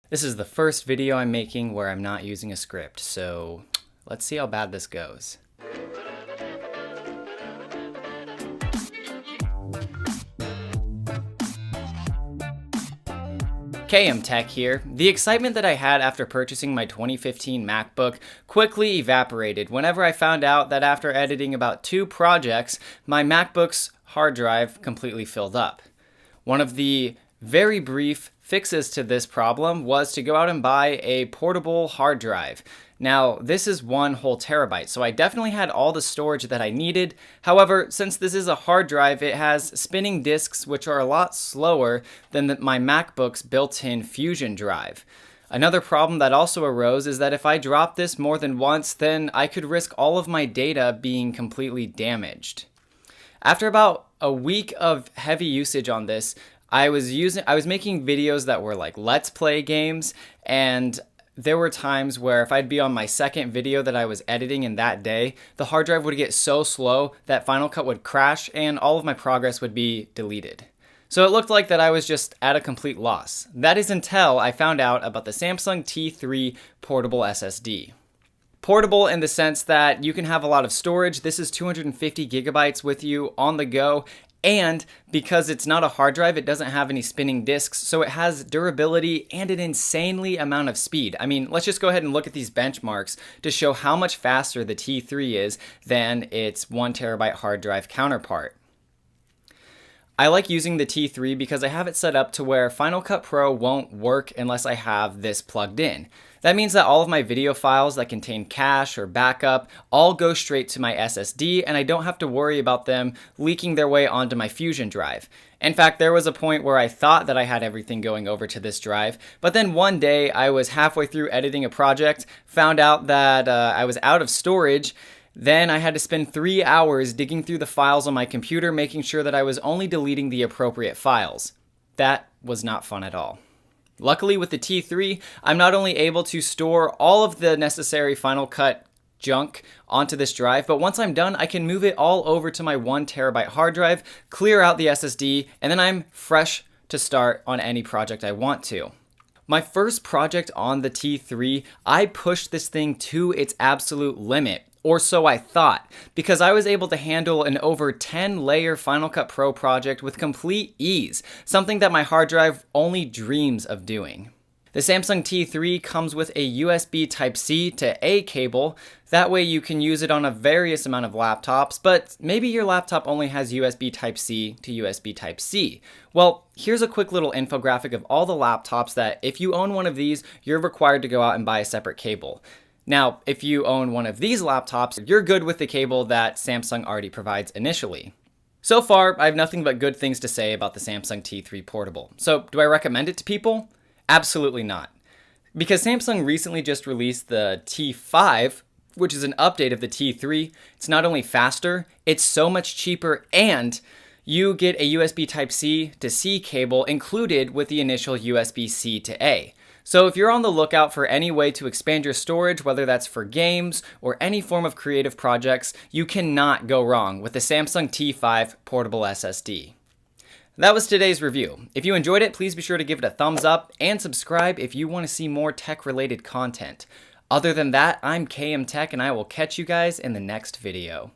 This is the first video I'm making where I'm not using a script, so let's see how bad this goes. KMTech here. The excitement that I had after purchasing my 2015 MacBook quickly evaporated whenever I found out that after editing about 2 projects, my MacBook's hard drive completely filled up. One of the very brief fixes to this problem was to go out and buy a portable hard drive. Now, this is 1 whole terabyte, so I definitely had all the storage that I needed. However, since this is a hard drive, it has spinning disks which are a lot slower than my MacBook's built-in Fusion drive. Another problem that also arose is that if I drop this more than once, then I could risk all of my data being completely damaged. After about a week of heavy usage on this, I was making videos that were like Let's Play games, and there were times where if I'd be on my second video that I was editing in that day, the hard drive would get so slow that Final Cut would crash and all of my progress would be deleted. So it looked like that I was just at a complete loss. That is until I found out about the Samsung T3 portable SSD. Portable in the sense that you can have a lot of storage. This is 250 gigabytes with you on the go. And because it's not a hard drive, it doesn't have any spinning disks, so it has durability and an insanely amount of speed. I mean, let's just go ahead and look at these benchmarks to show how much faster the T3 is than its 1 terabyte hard drive counterpart. I like using the T3 because I have it set up to where Final Cut Pro won't work unless I have this plugged in. That means that all of my video files that contain cache or backup all go straight to my SSD, and I don't have to worry about them leaking their way onto my Fusion drive. In fact, there was a point where I thought that I had everything going over to this drive, but then one day I was halfway through editing a project, found out that I was out of storage. Then I had to spend 3 hours digging through the files on my computer, making sure that I was only deleting the appropriate files. That was not fun at all. Luckily with the T3, I'm not only able to store all of the necessary Final Cut junk onto this drive, but once I'm done, I can move it all over to my 1 terabyte hard drive, clear out the SSD, and then I'm fresh to start on any project I want to. My first project on the T3, I pushed this thing to its absolute limit. Or so I thought, because I was able to handle an over 10-layer Final Cut Pro project with complete ease, something that my hard drive only dreams of doing. The Samsung T3 comes with a USB Type-C to A cable. That way you can use it on a various amount of laptops, but maybe your laptop only has USB Type-C to USB Type-C. Well, here's a quick little infographic of all the laptops that if you own one of these, you're required to go out and buy a separate cable. Now, if you own one of these laptops, you're good with the cable that Samsung already provides initially. So far, I have nothing but good things to say about the Samsung T3 Portable. So, do I recommend it to people? Absolutely not. Because Samsung recently just released the T5, which is an update of the T3, it's not only faster, it's so much cheaper, and you get a USB Type-C to C cable included with the initial USB-C to A. So if you're on the lookout for any way to expand your storage, whether that's for games or any form of creative projects, you cannot go wrong with the Samsung T5 portable SSD. That was today's review. If you enjoyed it, please be sure to give it a thumbs up and subscribe if you want to see more tech-related content. Other than that, I'm KMTech and I will catch you guys in the next video.